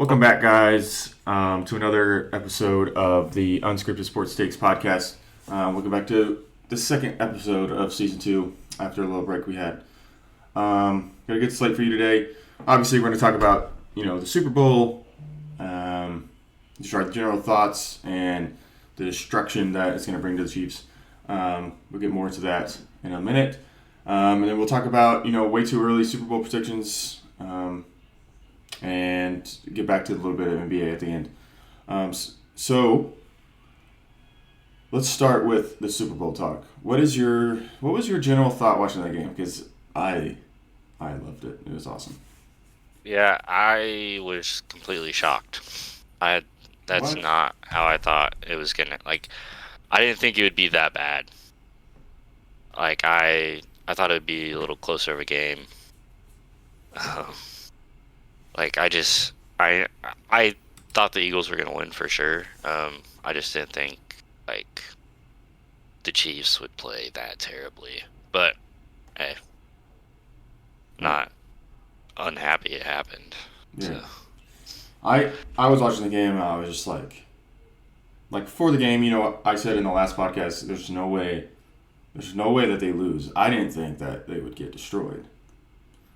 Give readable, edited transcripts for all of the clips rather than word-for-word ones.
Welcome back, guys, to another episode of the Unscripted Sports Takes podcast. Welcome back to the second episode of season 2 after a little break we had. Got a good slate for you today. Obviously, we're going to talk about the Super Bowl, just our general thoughts, and the destruction that it's going to bring to the Chiefs. We'll get more into that in a minute, and then we'll talk about way too early Super Bowl predictions. And get back to a little bit of NBA at the end. So let's start with the Super Bowl talk. What was your general thought watching that game? Because I loved it. It was awesome. Yeah, I was completely shocked. That's What? not how I thought it was gonna. I didn't think it would be that bad. I thought it would be a little closer of a game. Um, I thought the Eagles were gonna win for sure. I just didn't think like the Chiefs would play that terribly. But hey, not unhappy it happened. Yeah. So I was watching the game and I was just like before the game, I said in the last podcast, there's no way that they lose. I didn't think that they would get destroyed.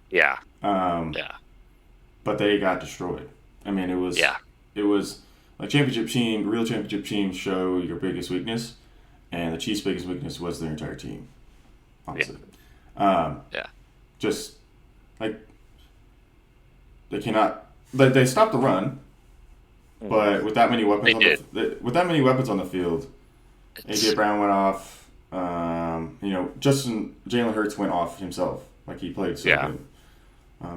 yeah, Um, yeah, but they got destroyed. I mean, yeah, it was like real championship teams show your biggest weakness, and the Chiefs' biggest weakness was their entire team, honestly. Um, yeah, just like they cannot, they stopped the run, but with that many weapons they did. on the field, It's AJ Brown went off. Jalen Hurts went off himself. Like he played so yeah, good.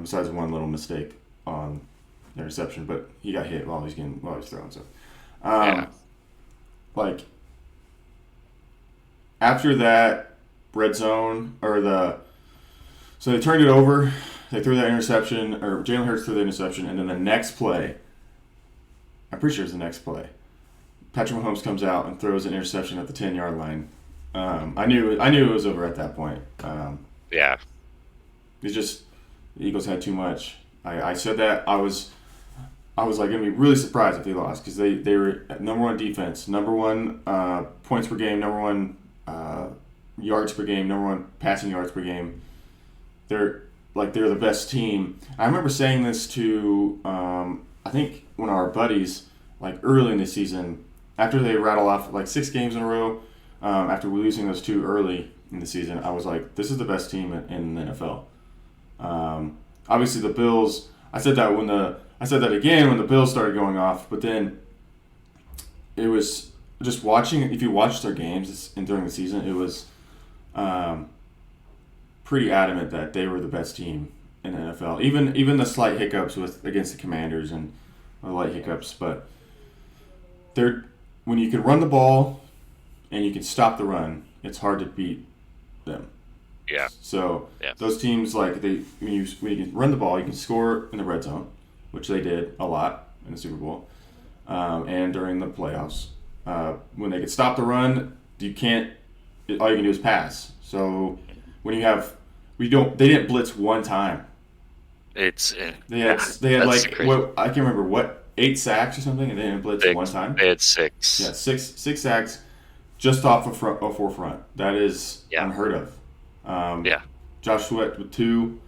Besides one little mistake on the interception, but he got hit while he was throwing. So, yeah, um, like after that red zone so they turned it over. They threw that interception, or Jalen Hurts threw the interception, and then the next play, I'm pretty sure it's the next play. Patrick Mahomes comes out and throws an interception at the 10-yard line. I knew it was over at that point. yeah, It's just the Eagles had too much. I said that I was like gonna be really surprised if they lost because they were at number one defense, number one points per game, number one yards per game, number one passing yards per game. They're the best team. I remember saying this to I think one of our buddies early in the season after they rattle off 6 games in a row. After losing those 2 early in the season, I was like, this is the best team in the NFL. Obviously, the Bills. I said that again when the Bills started going off, but then it was just watching. If you watched their games during the season, it was pretty adamant that they were the best team in the NFL. Even the slight hiccups against the Commanders and the light hiccups, but when you can run the ball and you can stop the run, it's hard to beat them. yeah, So yeah, those teams when you can run the ball, you can score in the red zone, which they did a lot in the Super Bowl, and during the playoffs. When they could stop the run, you can't. All you can do is pass. So when they didn't blitz one time. it's They had that's crazy. what I can't remember 8 sacks or something, and they didn't blitz one time. They had Yeah, 6. six sacks just off a forefront. That is Yeah, unheard of. Um, yeah, Josh Sweat with 2.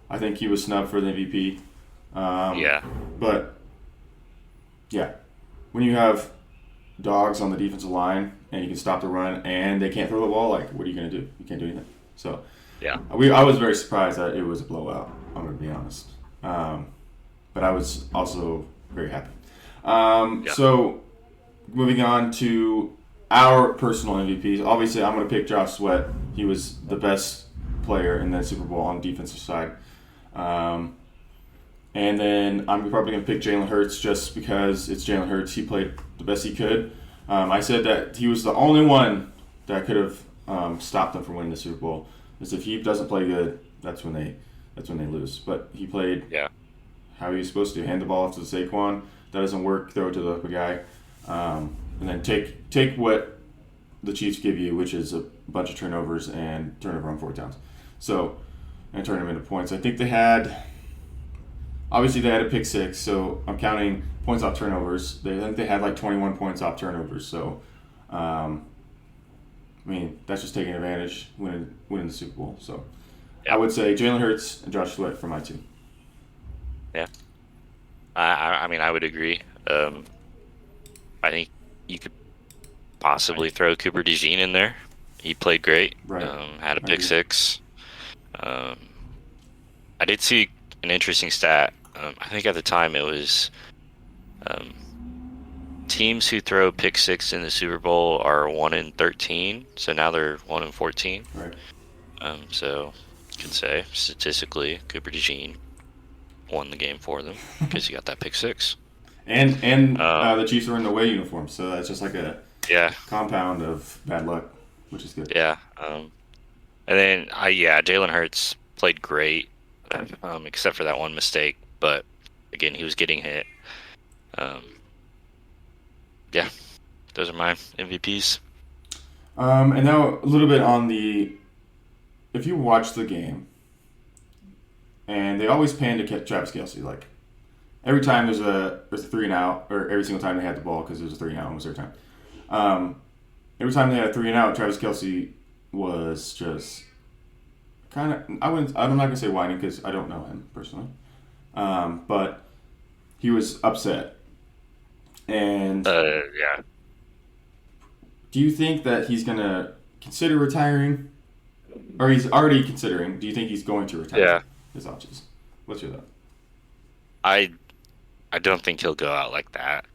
I think he was snubbed for the MVP. yeah, But yeah, when you have dogs on the defensive line and you can stop the run and they can't throw the ball, what are you going to do? You can't do anything. So yeah, I was very surprised that it was a blowout. I'm going to be honest. But I was also very happy. yeah, So moving on to our personal MVPs. Obviously, I'm going to pick Josh Sweat. He was the best player in the Super Bowl on the defensive side. And then I'm probably going to pick Jalen Hurts just because it's Jalen Hurts. He played the best he could. I said that he was the only one that could have stopped them from winning the Super Bowl. Because if he doesn't play good, that's when they lose. But he played yeah, how he was supposed to. Hand the ball off to Saquon. That doesn't work. Throw it to the open guy. And then take what the Chiefs give you, which is a bunch of turnovers and turnover on 4 downs. So, and turn them into points. I think they had obviously they had a pick six, so I'm counting points off turnovers. I think they had like 21 points off turnovers. So, um, I mean, that's just taking advantage, winning the Super Bowl. So, I Yeah, would say Jalen Hurts and Josh Sweat for my two. yeah. I mean, I would agree. I think you could possibly throw Cooper DeJean in there. He played great. Right. Had a I pick agree. six. Um, I did see an interesting stat. I think at the time it was um, teams who throw pick six in the Super Bowl are 1-13. So now they're 1-14. Right. So you can say statistically, Cooper DeJean won the game for them because he got that pick six. And Um, the Chiefs are in the away uniform, so that's just like a yeah, compound of bad luck, which is good. yeah. And then yeah, Jalen Hurts played great, except for that one mistake. But again, he was getting hit. Um, yeah, those are my MVPs. And now a little bit on the, if you watch the game, and they always pan to Travis Kelsey, like every time there's a three and out, or every single time they had the ball because there's a three and out almost every time. Um, every time they had a three and out, Travis Kelsey was just kind of, I'm not gonna say whining because I don't know him personally, but he was upset. And Yeah, do you think that he's gonna consider retiring, or he's already considering? Do you think he's going to retire yeah. his options? What's your thought? I I don't think he'll go out like that.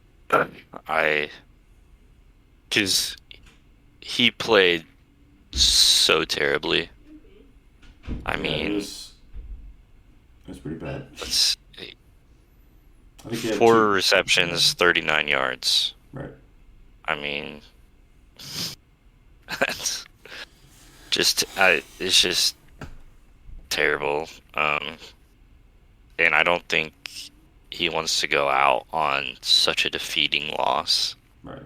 I because he played so terribly. I Yeah, mean, it was pretty bad. let's I think he had four two. receptions, 39 yards. Right. I mean, that's it's just terrible. And I don't think he wants to go out on such a defeating loss. Right.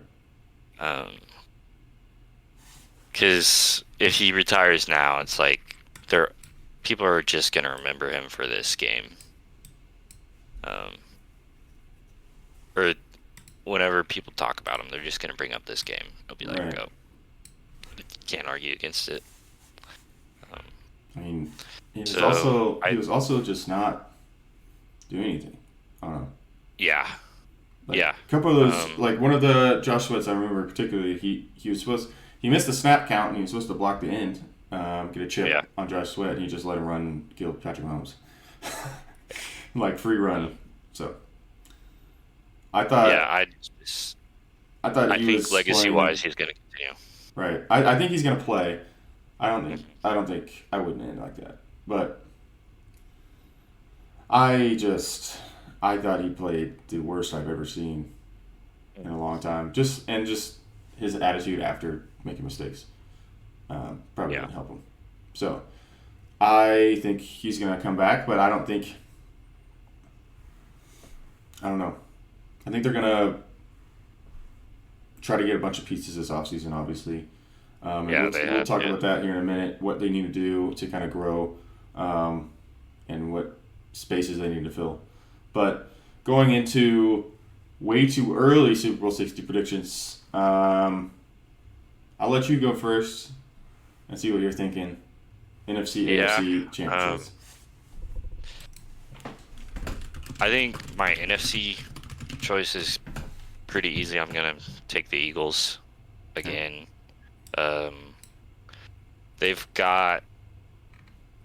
Um, because if he retires now, it's like there people are just gonna remember him for this game. Um, or whenever people talk about him, they're just gonna bring up this game. They'll be like, Right. "Oh, can't argue against it." Um, I mean, so he I was also just not doing anything. I don't know. yeah Like yeah a couple of those, um like one of the Josh Sweats I remember particularly. He was supposed he missed the snap count and he was supposed to block the end, get a chip yeah on Josh Sweat. And he just let him run and kill Patrick Mahomes, like free run. um, So I thought yeah I thought I he think was legacy playing wise he's gonna continue. right. I think he's gonna play. I don't think I wouldn't end like that. But I thought he played the worst I've ever seen in a long time. Just his attitude after making mistakes probably Yeah, didn't help him. So I think he's gonna come back, but I don't know. I think they're gonna try to get a bunch of pieces this offseason, obviously. And yeah, they we'll have talk yeah about that here in a minute. What they need to do to kind of grow, and what spaces they need to fill. But going into way too early Super Bowl 60 predictions, I'll let you go first and see what you're thinking. NFC, yeah. AFC Um, championships. I think my NFC choice is pretty easy. I'm gonna take the Eagles Okay. again. Um, they've got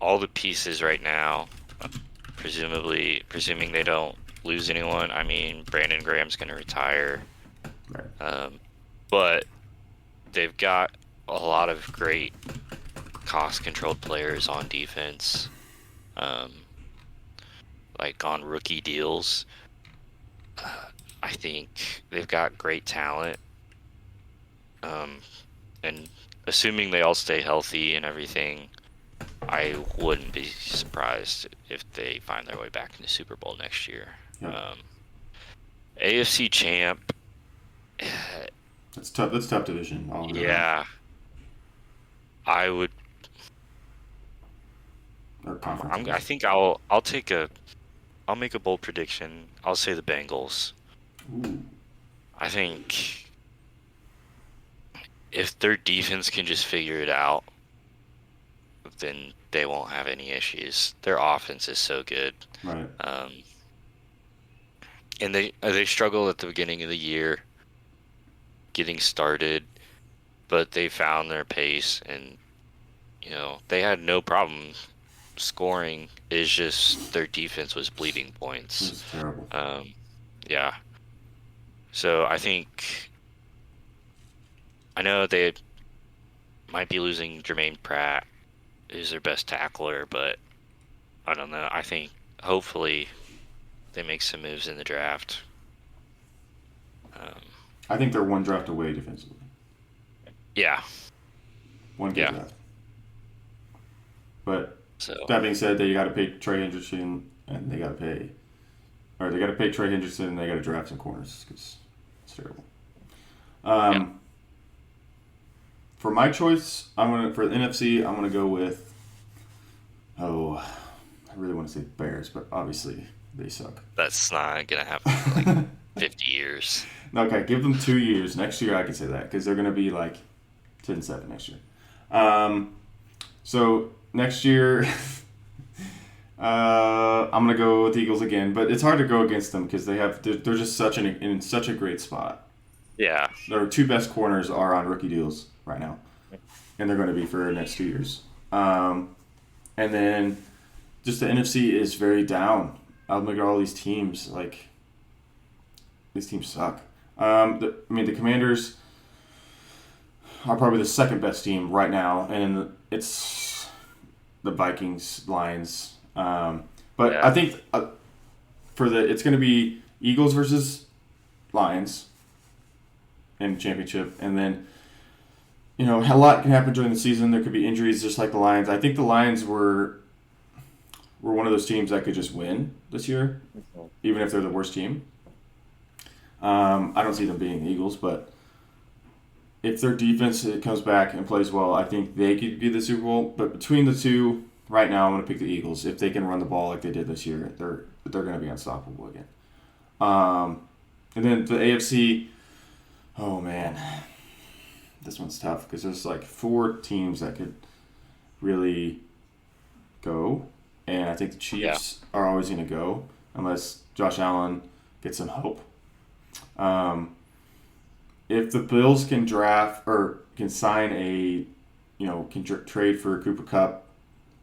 all the pieces right now. Presuming they don't lose anyone. I mean, Brandon Graham's gonna retire. Right. But they've got a lot of great cost-controlled players on defense, um, like on rookie deals. I think they've got great talent, um, and assuming they all stay healthy and everything, I wouldn't be surprised if they find their way back in the Super Bowl next year. Yep. AFC champ, That's tough. That's a tough division. All in a row. yeah, I would. Or conference. I I guess. think I'll take a I'll make a bold prediction. I'll say the Bengals. Ooh. I think if their defense can just figure it out, then they won't have any issues. Their offense is so good. Right. And they struggled at the beginning of the year getting started, but they found their pace, and they had no problem scoring. It's just their defense was bleeding This points. is terrible. Yeah. So I know they might be losing Jermaine Pratt, who's their best tackler, but I don't know. I think hopefully they make some moves in the draft. I think they're one draft away defensively. Yeah. One good Yeah. draft. But So that being said, they got to pay Trey Hendrickson, and they got to pay Trey Hendrickson, and they got to draft some corners because it's terrible. Yeah. For my choice, for the NFC, I'm gonna go with. Oh, I really want to say Bears, but obviously they suck. that's not gonna happen for like 50 years. Okay, give them 2 years. Next year, I can say that because they're gonna be like 10-7 next year. So next year, I'm gonna go with the Eagles again, but it's hard to go against them because they're just in such a great spot. Yeah. Their two best corners are on rookie deals right now, and they're going to be for the next 2 years. And then just the NFC is very down. I'm looking at all these teams. Like these teams suck. The Commanders are probably the second best team right now, and it's the Vikings, Lions. But Yeah. I think it's going to be Eagles versus Lions in championship, and then a lot can happen during the season. There could be injuries, just like the Lions. I think the Lions were one of those teams that could just win this year, even if they're the worst team. I don't see them being the Eagles, but if their defense comes back and plays well, I think they could be the Super Bowl. But between the two, right now, I'm going to pick the Eagles. If they can run the ball like they did this year, they're going to be unstoppable again. And then the AFC. Oh man, this one's tough because there's like 4 teams that could really go, and I think the Chiefs are always going to go unless Josh Allen gets some help. If the Bills can draft or can sign trade for Cooper Kupp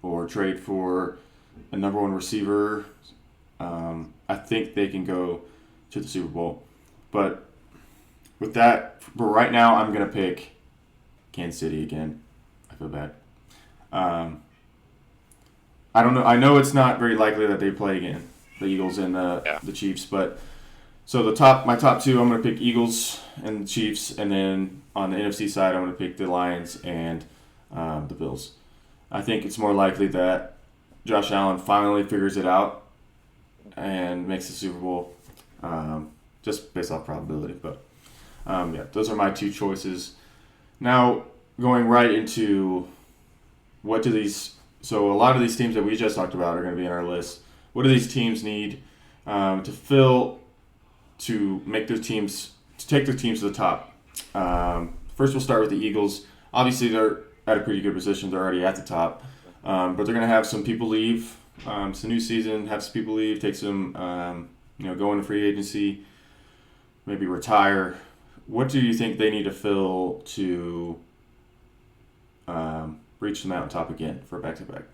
or trade for a number 1 receiver, I think they can go to the Super Bowl. But right now, I'm going to pick Kansas City again. I feel bad. I don't know. I know it's not very likely that they play again, the Eagles and the Chiefs. But so my top 2, I'm going to pick Eagles and the Chiefs, and then on the NFC side, I'm going to pick the Lions and the Bills. I think it's more likely that Josh Allen finally figures it out and makes the Super Bowl, just based off probability, but. Those are my 2 choices. Now, going right into so a lot of these teams that we just talked about are going to be in our list. What do these teams need to make their teams, to take their teams to the top? First, we'll start with the Eagles. Obviously, they're at a pretty good position. They're already at the top. But they're going to have some people leave. It's a new season, have some people leave, take some, go into free agency, maybe retire. What do you think they need to fill to reach the mountaintop again for back-to-back?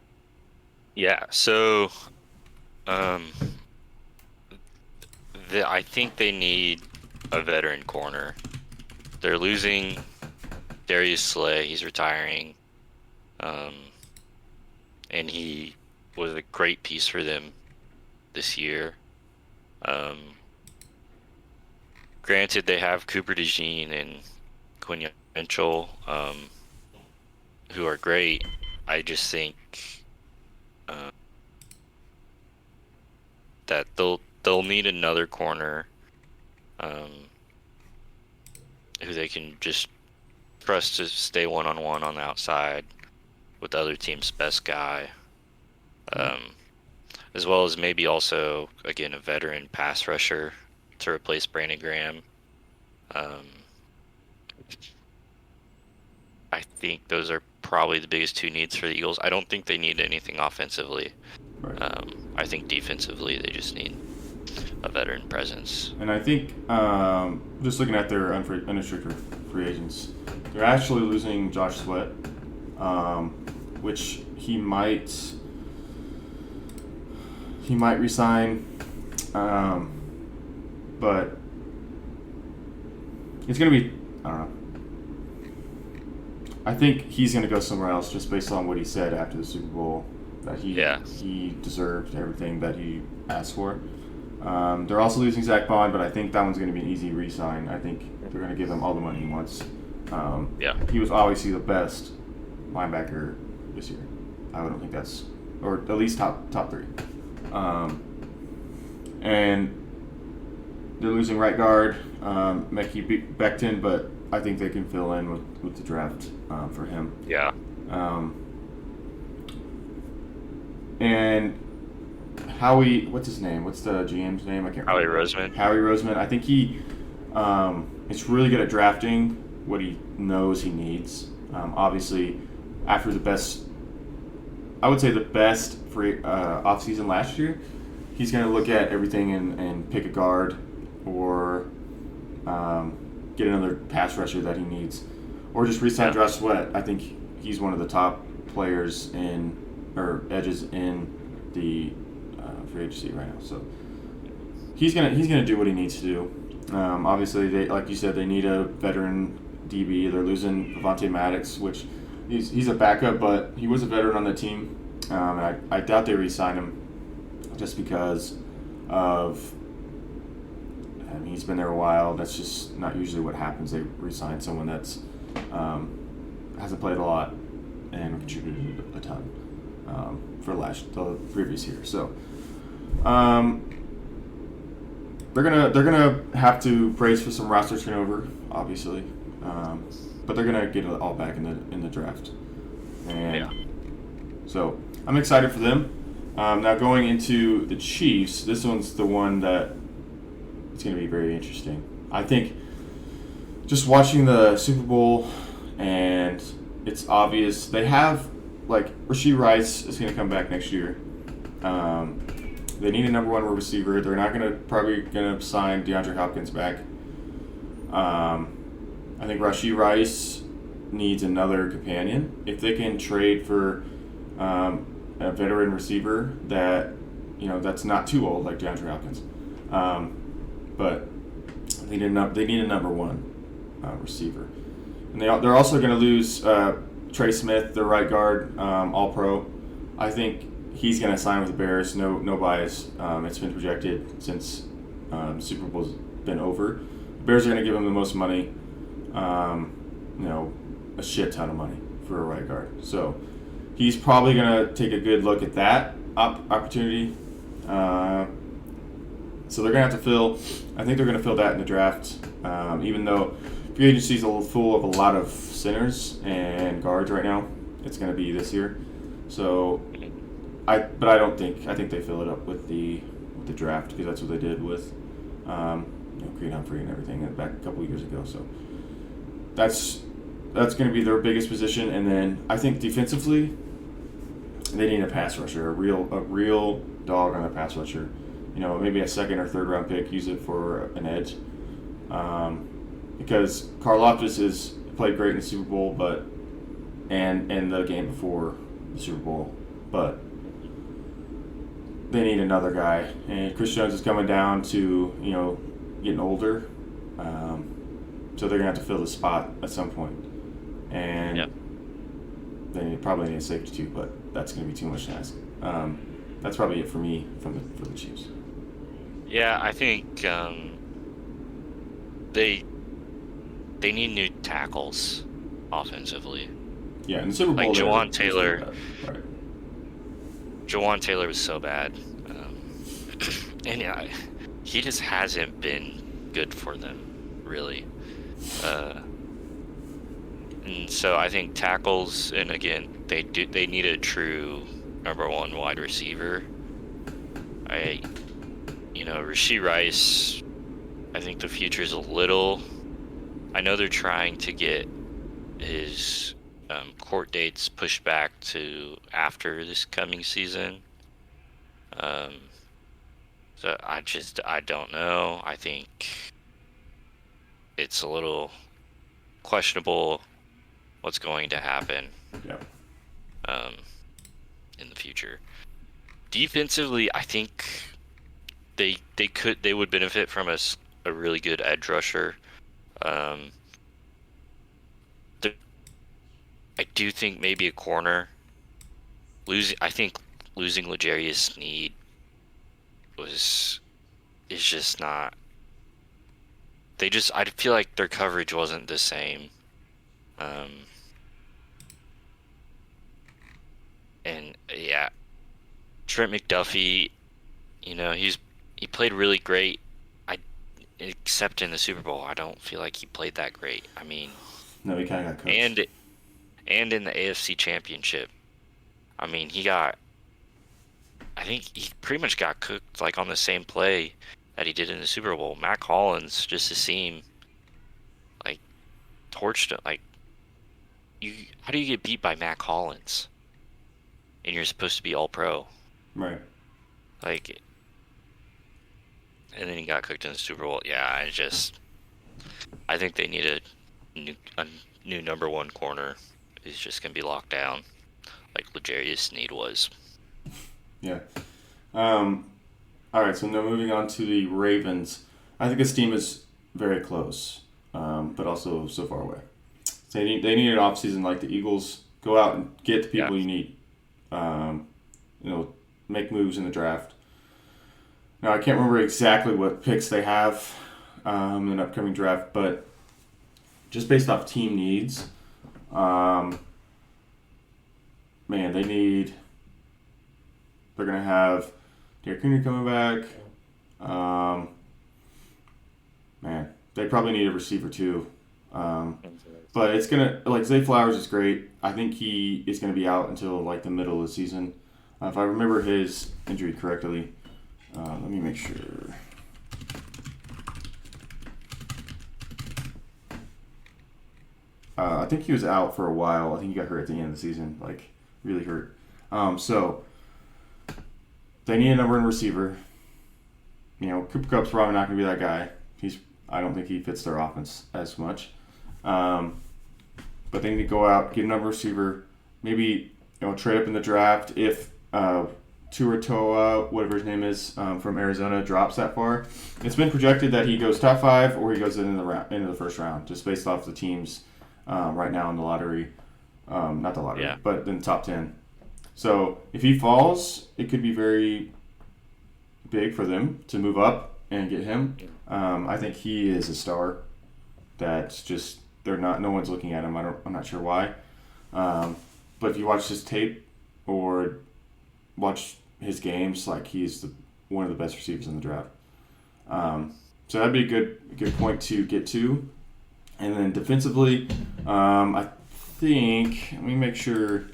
Yeah. So, I think they need a veteran corner. They're losing Darius Slay. He's retiring. And he was a great piece for them this year. Granted, they have Cooper DeJean and Quinn Mitchell, who are great. I just think that they'll need another corner who they can just trust to stay one-on-one on the outside with the other team's best guy. as well as maybe also again a veteran pass rusher to replace Brandon Graham. Um, I think those are probably the biggest two needs for the Eagles. I don't think they need anything offensively. Right. I think defensively they just need a veteran presence. And I think just looking at their unrestricted free agents, they're actually losing Josh Sweat, which he might resign, but it's gonna be, I don't know. I think he's gonna go somewhere else just based on what he said after the Super Bowl, that he deserved everything that he asked for. They're also losing Zach Bond, but I think that one's going to be an easy re-sign. I think they're going to give him all the money he wants. He was obviously the best linebacker this year. I don't think that's, or at least top 3. And they're losing right guard, Mekhi Becton, but I think they can fill in with the draft for him. Yeah. And Howie, what's his name? What's the GM's name? I can't remember. Howie Roseman. I think he is really good at drafting what he knows he needs. Obviously, after the best free offseason last year, he's going to look at everything and pick a guard or get another pass rusher that he needs, or just re-sign Josh Sweat. I think he's one of the top players edges in the free agency right now. So he's gonna do what he needs to do. Obviously, they, like you said, they need a veteran DB. They're losing Avonte Maddox, which he's a backup, but he was a veteran on the team. And I doubt they re-sign him just because of. I mean, he's been there a while. That's just not usually what happens. They re-sign someone that's hasn't played a lot and contributed a ton for the previous year. So they're gonna have to brace for some roster turnover, obviously, but they're gonna get it all back in the draft. And so I'm excited for them. Now going into the Chiefs, this one's the one that it's going to be very interesting. I think just watching the Super Bowl, and it's obvious they have, like, Rashee Rice is going to come back next year. They need a number 1 receiver. They're not probably going to sign DeAndre Hopkins back. I think Rashee Rice needs another companion. If they can trade for a veteran receiver that's not too old, like DeAndre Hopkins. But they need a number 1 receiver, and they're also going to lose Trey Smith, their right guard, All Pro. I think he's going to sign with the Bears. No bias. It's been projected since the Super Bowl's been over. The Bears are going to give him the most money. A shit ton of money for a right guard. So he's probably going to take a good look at that opportunity. So they're going to have to I think they're going to fill that in the draft, even though free agency is full of a lot of centers and guards right now. It's going to be this year. So, I think they fill it up with the draft, because that's what they did with Creed Humphrey and everything back a couple of years ago. So that's going to be their biggest position. And then I think defensively, they need a pass rusher, a real dog on the pass rusher. Maybe a 2nd or 3rd round pick, use it for an edge. Because Karlaftis has played great in the Super Bowl, and the game before the Super Bowl, but they need another guy. And Chris Jones is coming down to, getting older. So they're going to have to fill the spot at some point. And they probably need a safety too, but that's going to be too much to ask. That's probably it for me for the Chiefs. Yeah, I think they need new tackles offensively. Yeah, in the Super Bowl, like Jawan Taylor. Right. Jawan Taylor was so bad, and he just hasn't been good for them, really. And so I think tackles, and again, they need a true number 1 wide receiver. Rashee Rice, I think the future is a little. I know they're trying to get his court dates pushed back to after this coming season. So I don't know. I think it's a little questionable what's going to happen Yeah. in the future. Defensively, I think they would benefit from a really good edge rusher. Um, I do think maybe a corner. I think losing L'Jarius Sneed is just not. I feel like their coverage wasn't the same. And yeah, Trent McDuffie, he played really great. Except in the Super Bowl, I don't feel like he played that great. I mean, No, he kind of got cooked. and in the AFC Championship, I mean, I think he pretty much got cooked like on the same play that he did in the Super Bowl. Matt Collins, just to seem like torched it. Like, how do you get beat by Matt Collins? And you're supposed to be all pro. Right. Like, and then he got cooked in the Super Bowl. Yeah, I think they need a new number one corner. He's just gonna be locked down, like L'Jarius Sneed was. Yeah. All right, so now moving on to the Ravens. I think this team is very close, but also so far away. So they need an offseason like the Eagles. Go out and get the people you need. Make moves in the draft. Now, I can't remember exactly what picks they have in an upcoming draft, but just based off team needs, they're going to have Derrick Henry coming back. They probably need a receiver too. But it's going to, like, Zay Flowers is great. I think he is going to be out until, like, the middle of the season. If I remember his injury correctly. Let me make sure. I think he was out for a while. I think he got hurt at the end of the season, like really hurt. So they need a number one receiver. Cooper Kupp's probably not going to be that guy. I don't think he fits their offense as much. But they need to go out, get a number receiver, maybe trade up in the draft if Tua Toa, whatever his name is, from Arizona, drops that far. It's been projected that he goes top 5 or he goes into the first round, just based off the teams right now in the lottery. Not the lottery, but in the top 10. So if he falls, it could be very big for them to move up and get him. I think he is a star. That's just no one's looking at him. I'm not sure why. But if you watch his tape or watch his games, like he's one of the best receivers in the draft. So that'd be a good point to get to. And then defensively, I think let me make sure.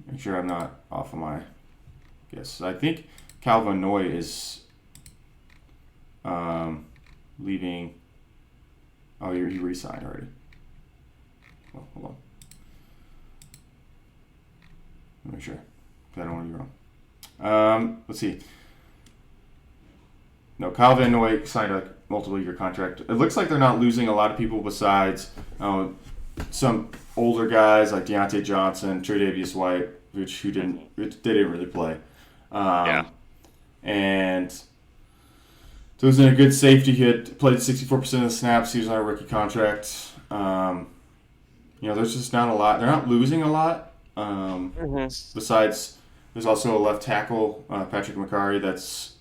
Make sure I'm not off of my guess. I think Calvin Noy is leaving. Oh, he re-signed already. Oh, hold on. Let me make sure. I don't want to be wrong. Let's see. No, Kyle Van Noy signed a multiple-year contract. It looks like they're not losing a lot of people besides some older guys like Deontay Johnson, Tre'Davious White, they didn't really play. And so he was in a good safety. He had played 64% of the snaps. He was on a rookie contract. There's just not a lot. They're not losing a lot. Besides, there's also a left tackle, Patrick McCarry, that's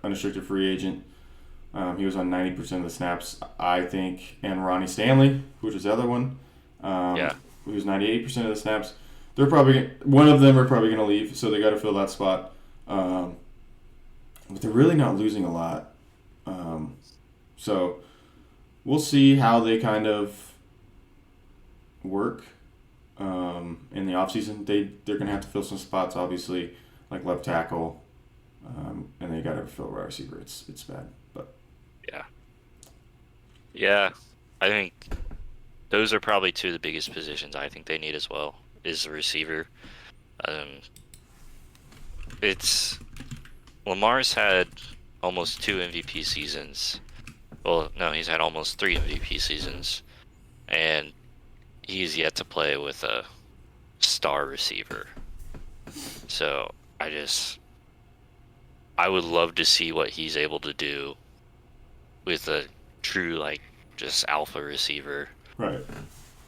unrestricted free agent. He was on 90% of the snaps, I think. And Ronnie Stanley, which is the other one, who was 98% of the snaps. They're probably one of them are probably going to leave, so they got to fill that spot. But they're really not losing a lot. So we'll see how they kind of work. in the offseason. They're going to have to fill some spots, obviously, like left tackle, and they got to fill wide receiver. It's bad, but Yeah. Yeah. I think those are probably two of the biggest positions I think they need as well, is the receiver. Um, it's Lamar's had almost 2 MVP seasons. Well, no, he's had almost 3 MVP seasons, and he's yet to play with a star receiver. So I would love to see what he's able to do with a true, like, just alpha receiver. right.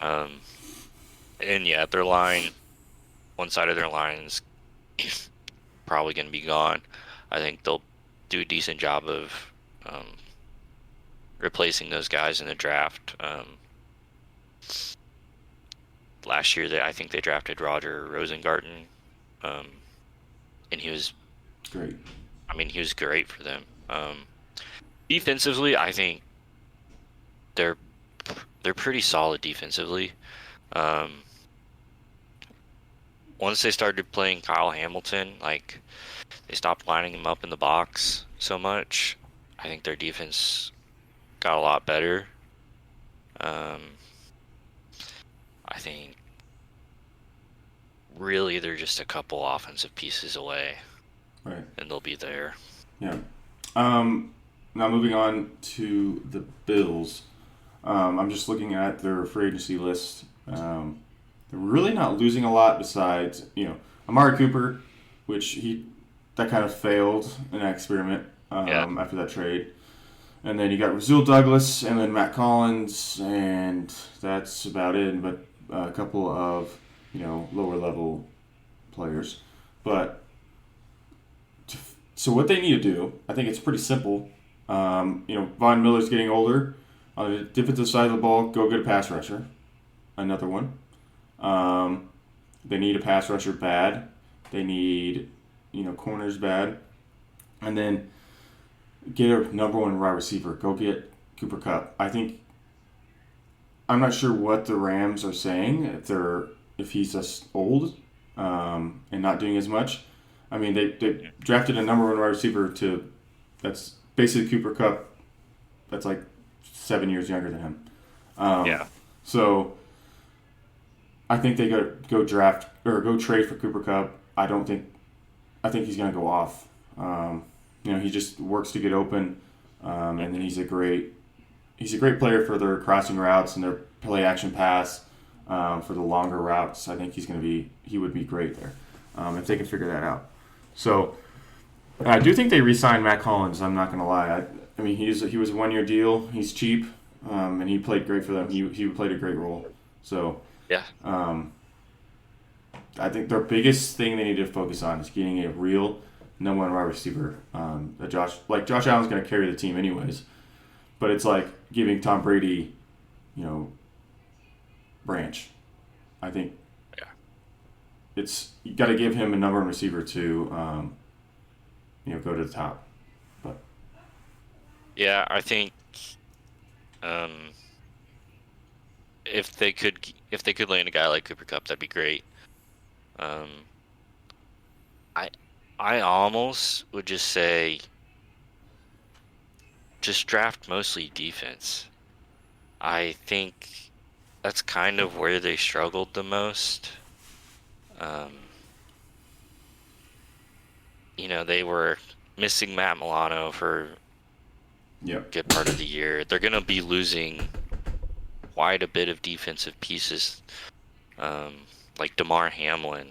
Um, and yeah, their line, one side of their line is probably going to be gone. I think they'll do a decent job of replacing those guys in the draft. Last year, I think they drafted Roger Rosengarten, and he was Great. he was great for them. Defensively, I think they're pretty solid defensively. Once they started playing Kyle Hamilton, like, they stopped lining him up in the box so much. I think their defense got a lot better. I think really they're just a couple offensive pieces away, Right. and they'll be there. Yeah. Now moving on to the Bills. I'm just looking at their free agency list. They're really not losing a lot besides, Amari Cooper, which that kind of failed in that experiment after that trade. And then you got Rasul Douglas and then Matt Collins, and that's about it. But a couple of, lower level players. But so what they need to do, I think it's pretty simple. Von Miller's getting older. On the defensive side of the ball, go get a pass rusher. Another one. They need a pass rusher bad. They need, corners bad. And then get a number one wide receiver. Go get Cooper Kupp. I'm not sure what the Rams are saying, if he's just old and not doing as much. They drafted a number one wide receiver that's basically Cooper Kupp. That's like 7 years younger than him. So I think they go draft or go trade for Cooper Kupp. I think he's going to go off. He just works to get open, and then he's a great player for their crossing routes and their play action pass for the longer routes. I think he would be great there if they can figure that out. So I do think they re-signed Matt Collins. I'm not going to lie. He was a 1 year deal. He's cheap, and he played great for them. He played a great role. So Yeah. I think their biggest thing they need to focus on is getting a real number one wide receiver. Josh Allen's going to carry the team anyways, but it's like giving Tom Brady, branch. I think you got to give him a number one receiver to go to the top. But Yeah, I think if they could land a guy like Cooper Kupp, that'd be great. I almost would just say just draft mostly defense. I think that's kind of where they struggled the most. They were missing Matt Milano for a good part of the year. They're going to be losing quite a bit of defensive pieces, like Damar Hamlin,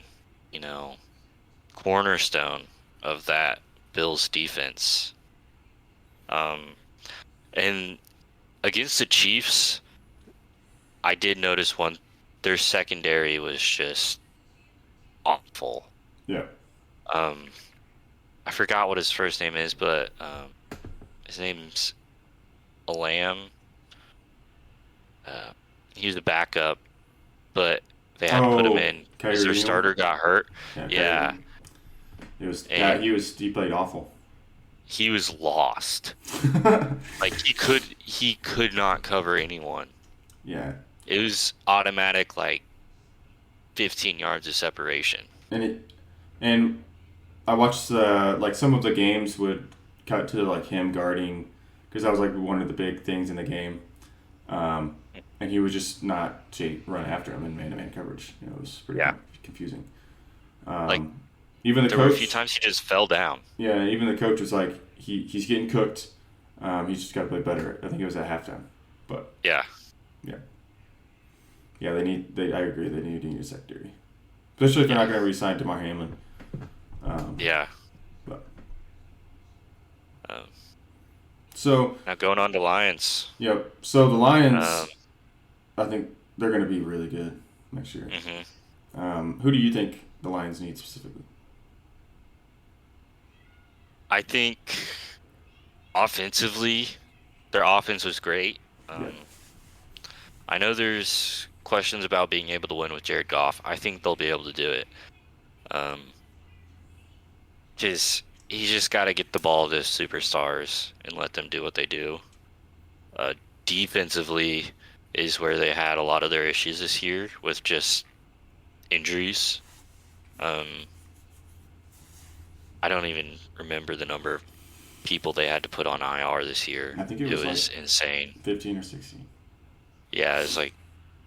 cornerstone of that Bills defense. And against the Chiefs, I did notice their secondary was just awful. Yeah. I forgot what his first name is, but his name's Alam. He was a backup, but they had to put him in because their starter got hurt. Yeah. He played awful. He was lost. Like he could not cover anyone. Yeah. It was automatic, like 15 yards of separation. And I watched like some of the games would cut to like him guarding because that was like one of the big things in the game. And he was just not run after him in man-to-man coverage. It was pretty Yeah. confusing. Like Even the there were a coach, few times he just fell down. yeah, even the coach was like, he's getting cooked. He's just got to play better. I think it was at halftime, but Yeah. yeah, yeah, I agree. They need a secondary, especially if they're not going to re-sign DeMar Hamlin. Yeah. But Um, so now going on to Lions. yep. So the Lions, Um, I think they're going to be really good next year. mhm. Who do you think the Lions need specifically? I think offensively, their offense was great. Yeah. I know there's questions about being able to win with Jared Goff. I think they'll be able to do it. Just he's just got to get the ball to superstars and let them do what they do. Defensively is where they had a lot of their issues this year with just injuries. I don't even remember the number of people they had to put on IR this year. I think it was like insane. 15 or 16. Yeah, it's like,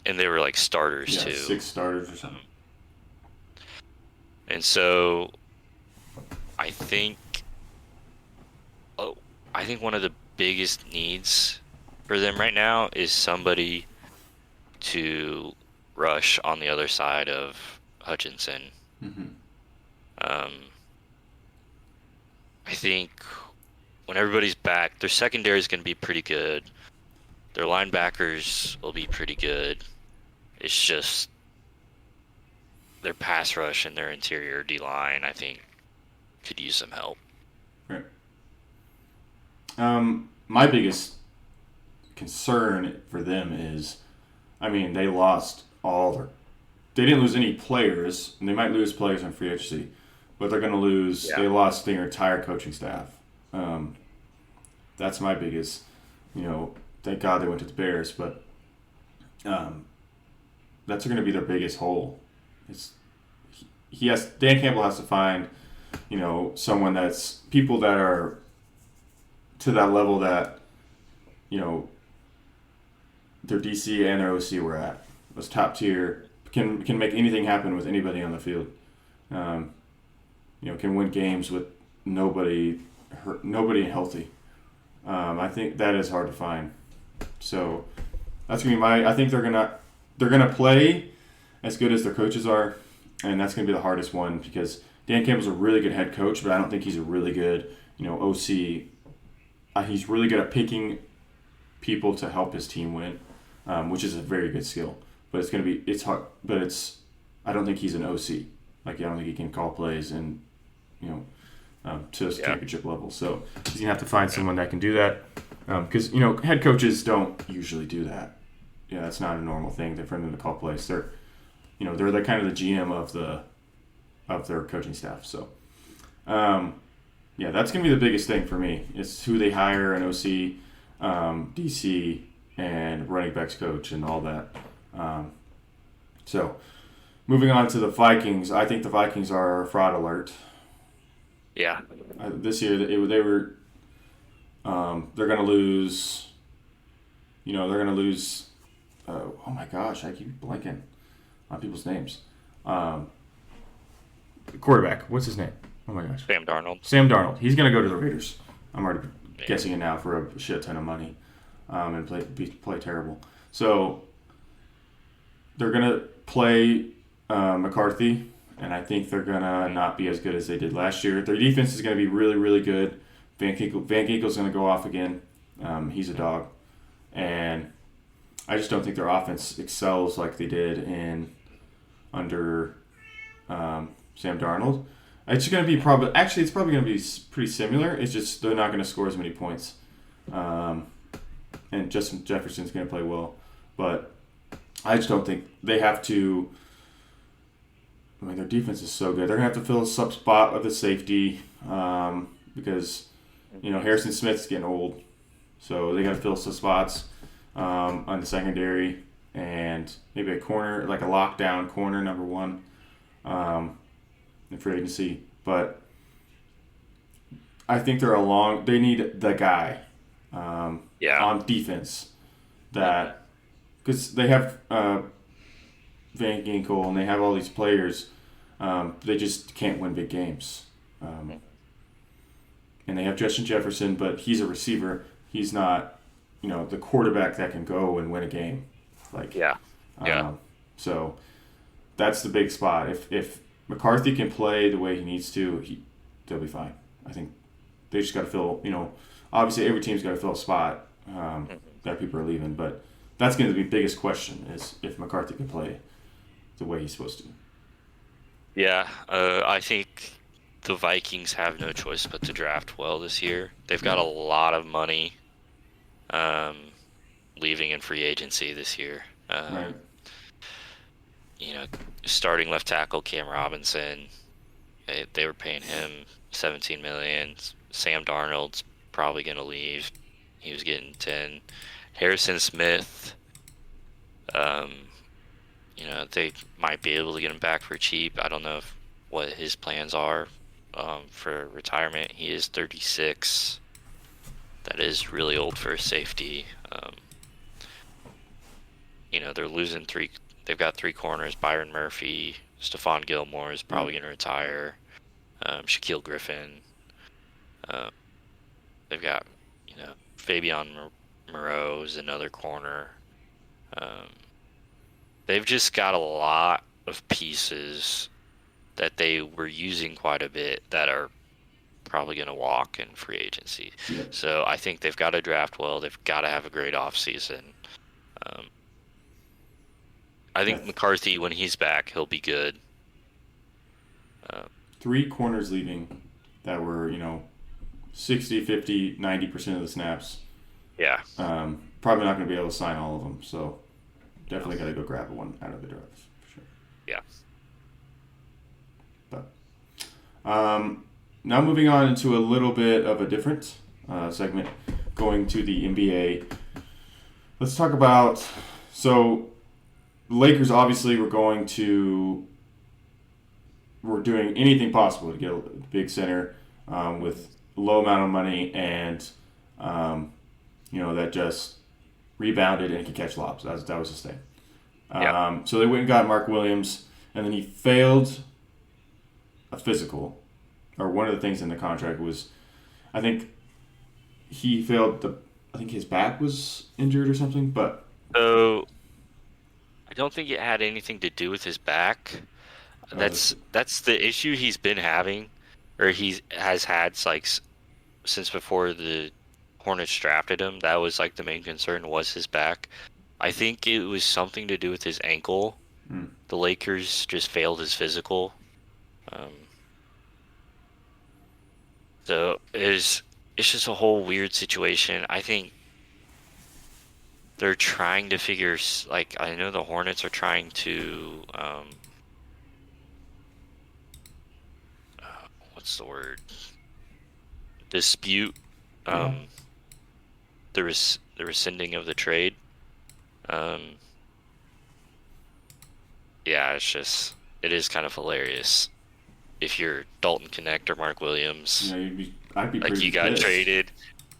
and they were like starters Yeah, too. 6 starters or something. And so, I think, I think one of the biggest needs for them right now is somebody to rush on the other side of Hutchinson. Mm-hmm. I think when everybody's back, their secondary is going to be pretty good. Their linebackers will be pretty good. It's just their pass rush and their interior D-line, I think, could use some help. Right. My biggest concern for them is, I mean, they lost they didn't lose any players, and they might lose players in free agency, but they're going to lose, Yeah. they lost their entire coaching staff. That's my biggest, thank God they went to the Bears, but that's going to be their biggest hole. Dan Campbell has to find, someone that's people that are to that level that, their DC and their OC were at. Was top tier, can make anything happen with anybody on the field. Can win games with nobody healthy. I think that is hard to find. So that's gonna be I think they're gonna play as good as their coaches are, and that's gonna be the hardest one because Dan Campbell's a really good head coach, but I don't think he's a really good OC. He's really good at picking people to help his team win, which is a very good skill. But it's hard. But I don't think he's an OC. Like I don't think he can call plays and to championship level. So he's gonna have to find someone that can do that. Because head coaches don't usually do that. Yeah, that's not a normal thing. For them to call plays. They're the kind of the GM of their coaching staff. So that's gonna be the biggest thing for me. Is who they hire, an OC, DC, and running backs coach, and all that. So moving on to the Vikings, I think the Vikings are a fraud alert. Yeah. This year they were. They're gonna lose. They're gonna lose. Oh my gosh, I keep blanking on people's names. Quarterback, what's his name? Oh my gosh. Sam Darnold. Sam Darnold. He's gonna go to the Raiders. I'm already guessing it now for a shit ton of money, and play terrible. So they're gonna play McCarthy, and I think they're gonna not be as good as they did last year. Their defense is gonna be really, really good. Van Ginkel's gonna go off again. He's a dog, and I just don't think their offense excels like they did under Sam Darnold. It's going to be it's probably going to be pretty similar. It's just they're not going to score as many points. And Justin Jefferson's going to play well. But I just don't think they have to. I mean, their defense is so good. They're going to have to fill a sub spot of the safety because, Harrison Smith's getting old. So they got to fill some spots on the secondary. and maybe a corner, like a lockdown corner, number one, in free agency. But I think they need the guy Yeah. on defense that, because they have Van Ginkel and they have all these players, they just can't win big games. And they have Justin Jefferson, but he's a receiver. He's not, the quarterback that can go and win a game. Like, Yeah. Yeah. So that's the big spot. If McCarthy can play the way he needs to, they'll be fine. I think they just got to fill. Obviously every team's got to fill a spot that people are leaving, but that's going to be the biggest question is if McCarthy can play the way he's supposed to. Yeah. I think the Vikings have no choice but to draft well this year. They've got a lot of money leaving in free agency this year. Right. Starting left tackle Cam Robinson, they were paying him $17 million. Sam Darnold's probably going to leave. He was getting 10. Harrison Smith, they might be able to get him back for cheap. I don't know what his plans are for retirement. He is 36. That is really old for a safety. They're losing three. They've got three corners. Byron Murphy, Stephon Gilmore is probably going to retire. Shaquille Griffin. They've got, Fabian Moreau is another corner. They've just got a lot of pieces that they were using quite a bit that are probably going to walk in free agency. Yeah. So I think they've got to draft well. They've got to have a great offseason. I think McCarthy, when he's back, he'll be good. Three corners leaving that were, 60, 50, 90% of the snaps. Yeah. Probably not going to be able to sign all of them, so definitely got to go grab one out of the draft for sure. Yeah. But now moving on into a little bit of a different segment, going to the NBA. Let's talk about, so the Lakers obviously were doing anything possible to get a big center with a low amount of money and, that just rebounded and could catch lobs. That was his thing. So they went and got Mark Williams, and then he failed a physical, or one of the things in the contract was, I think he failed I think his back was injured or something, but. So I don't think it had anything to do with his back. That's the issue he's been having, or he has had since before the Hornets drafted him. That was the main concern was his back. I think it was something to do with his ankle. The Lakers just failed his physical. So it's just a whole weird situation. I think they're trying to figure, I know the Hornets are trying to, what's the word? Dispute the rescinding of the trade. It is kind of hilarious. If you're Dalton Connect or Mark Williams, I'd be pretty you got pissed. traded,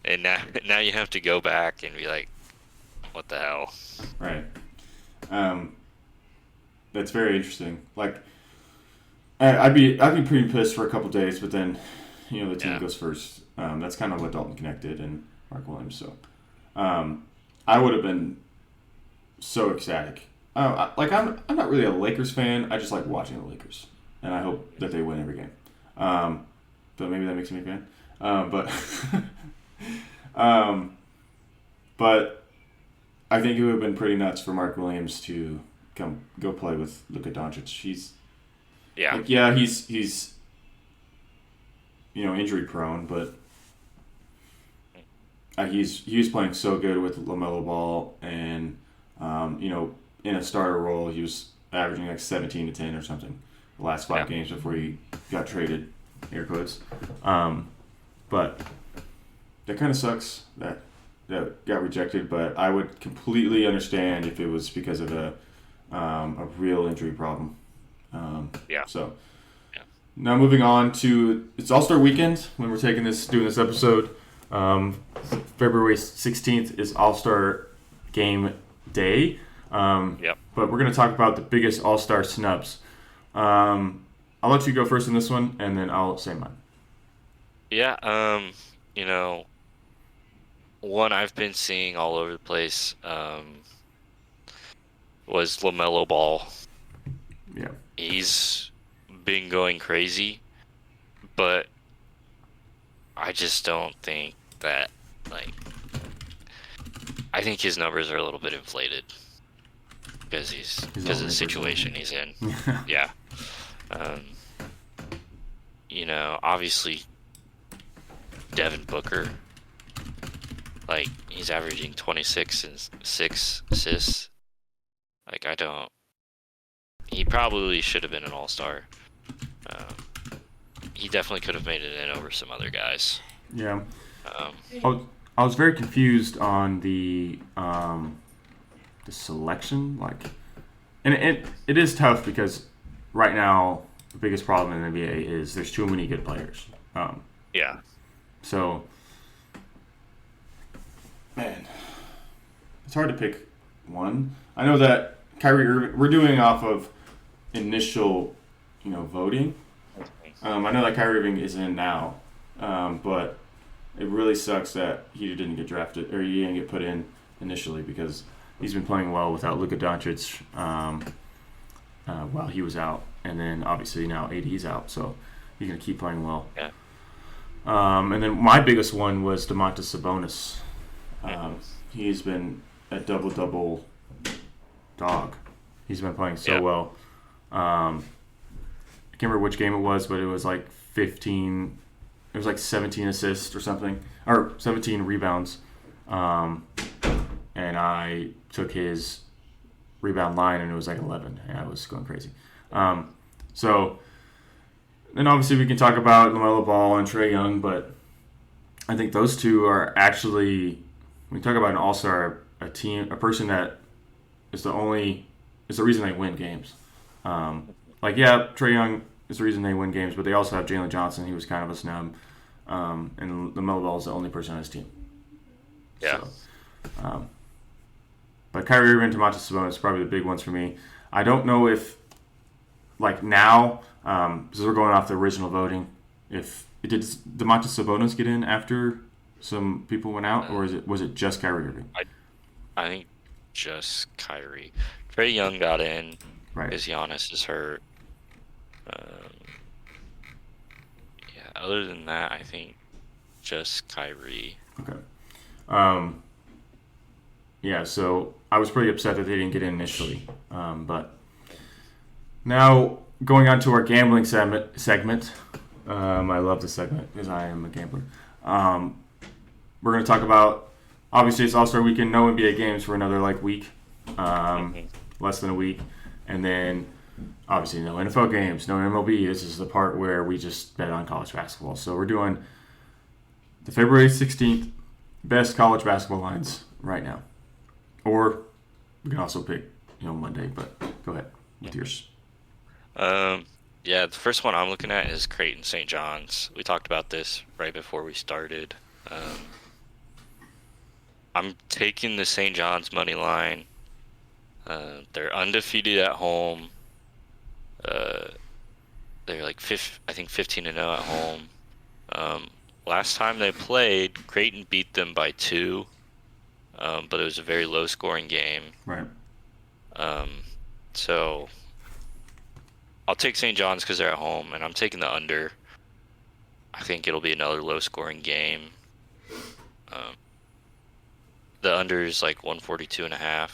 and now you have to go back and be like, what the hell? Right. That's very interesting. I'd be pretty pissed for a couple days, but then, the team goes first. That's kind of what Dalton Connect did and Mark Williams. So, I would have been so ecstatic. I'm not really a Lakers fan. I just like watching the Lakers, and I hope that they win every game. But maybe that makes me a fan. But I think it would have been pretty nuts for Mark Williams to go play with Luka Doncic. He's injury prone, but he was playing so good with LaMelo Ball, and in a starter role he was averaging 17 to 10 or something the last 5 games before he got traded, air quotes. But that kind of sucks that that got rejected, but I would completely understand if it was because of a real injury problem. Yeah. So Yeah. now moving on to it's All Star Weekend when we're doing this episode. February 16th is All Star Game Day. Yep. But we're going to talk about the biggest All Star snubs. I'll let you go first in this one, and then I'll say mine. Yeah. You know, one I've been seeing all over the place was LaMelo Ball. Yeah. He's been going crazy, but I just don't think that, like, I think his numbers are a little bit inflated because because of the situation he's in. Yeah. Obviously Devin Booker, like, he's averaging 26 and 6 assists. Like, he probably should have been an all-star. He definitely could have made it in over some other guys. Yeah. I was very confused on the selection, and it is tough because right now the biggest problem in the NBA is there's too many good players. Yeah. So, man, it's hard to pick one. I know that Kyrie Irving, we're doing off of initial, voting. I know that Kyrie Irving is in now, but it really sucks that he didn't get drafted or he didn't get put in initially because he's been playing well without Luka Doncic while he was out, and then obviously now AD's out, so he's gonna keep playing well. Yeah. And then my biggest one was Domantas Sabonis. He's been a double dog. He's been playing so well. I can't remember which game it was, but it was like 15. It was like 17 assists or something, or 17 rebounds. And I took his rebound line, and it was like 11. And I was going crazy. So then obviously we can talk about LaMelo Ball and Trae Young, but I think those two are actually, when we talk about an all-star, a person that is the reason they win games. Trae Young is the reason they win games, but they also have Jalen Johnson. He was kind of a snub. And LaMelo Ball is the only person on his team. Yeah. So, but Kyrie Irving and Domantas Sabonis are probably the big ones for me. I don't know if, now, because we're going off the original voting, did Domantas Sabonis get in after some people went out, or was it just Kyrie Irving? I think just Kyrie. Trae Young got in because Right. Giannis is hurt. Other than that, I think just Kyrie. Okay. So I was pretty upset that they didn't get in initially. But now going on to our gambling segment. I love this segment because I am a gambler. We're going to talk about, obviously it's All-Star Weekend, no NBA games for another week, less than a week. And then obviously no NFL games, no MLB. This is the part where we just bet on college basketball. So we're doing the February 16th best college basketball lines right now. Or we can also pick, Monday, but go ahead with yours. The first one I'm looking at is Creighton St. John's. We talked about this right before we started. I'm taking the St. John's money line. They're undefeated at home. They're I think 15-0 at home. Last time they played, Creighton beat them by 2, but it was a very low-scoring game. Right. So I'll take St. John's because they're at home, and I'm taking the under. I think it'll be another low-scoring game. The under is 142.5.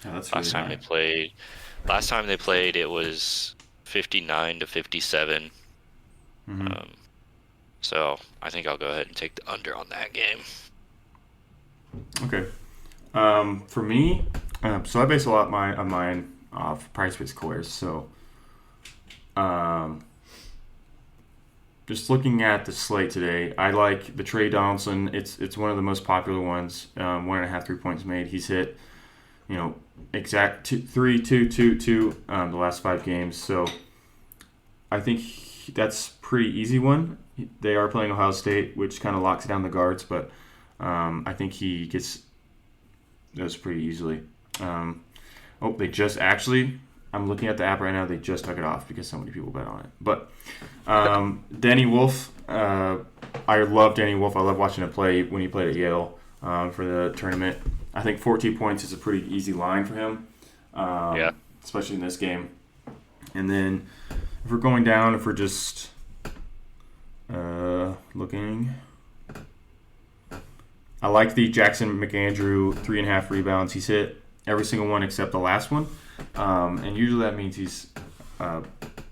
That's last time they played, it was 59-57. Mm-hmm. So I think I'll go ahead and take the under on that game. Okay. For me, so I base a lot of mine off price-based scores. So, just looking at the slate today, I like the Trey Donaldson. It's one of the most popular ones. 1.5 3 points made. He's hit, exact 3, 2, 2, 2 the last 5 games. So I think that's pretty easy one. They are playing Ohio State, which kind of locks down the guards, but I think he gets those pretty easily. They just actually. I'm looking at the app right now. They just took it off because so many people bet on it. But Danny Wolf, I love Danny Wolf. I love watching him play when he played at Yale for the tournament. I think 14 points is a pretty easy line for him, especially in this game. And then if we're going down, if we're just looking, I like the Jackson McAndrew 3.5 rebounds. He's hit every single one except the last one. And usually that means he's going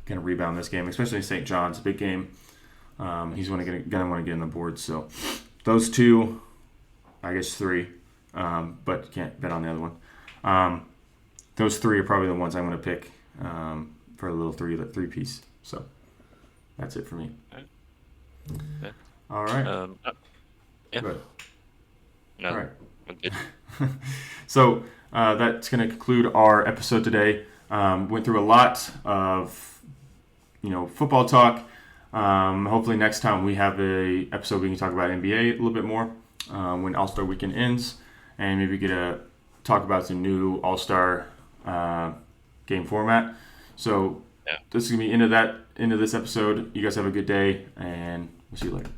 to rebound this game, especially in St. John's, a big game. He's going to want to get on the board. So those 2, I guess 3, but can't bet on the other one. Those 3 are probably the ones I'm going to pick for a little 3 piece. So that's it for me. Okay. All right. Yeah. Good. No, all right. I'm good. So that's going to conclude our episode today. Went through a lot of, football talk. Hopefully next time we have a episode we can talk about NBA a little bit more when All-Star Weekend ends, and maybe get to talk about the new All-Star game format. So this is going to be into this episode. You guys have a good day, and we'll see you later.